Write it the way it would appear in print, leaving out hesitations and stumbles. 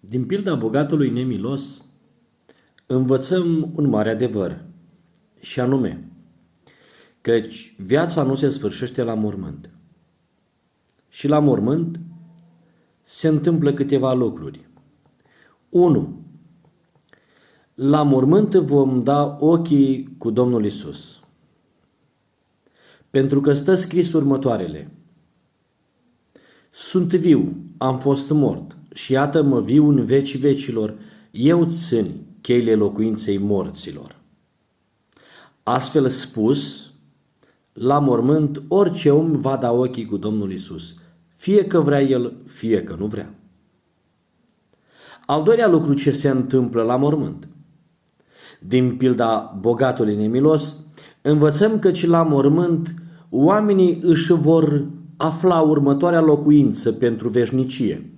Din pilda bogatului nemilos învățăm un mare adevăr, și anume, căci viața nu se sfârșește la mormânt. Și la mormânt se întâmplă câteva lucruri. 1. La mormânt vom da ochii cu Domnul Isus. Pentru că stă scris următoarele: Sunt viu, am fost mort, și iată mă viu în vecii vecilor, eu țin cheile locuinței morților. Astfel spus, la mormânt orice om va da ochii cu Domnul Isus, fie că vrea el, fie că nu vrea. Al doilea lucru ce se întâmplă la mormânt. Din pilda bogatului nemilos, învățăm că la mormânt oamenii își vor afla următoarea locuință pentru veșnicie.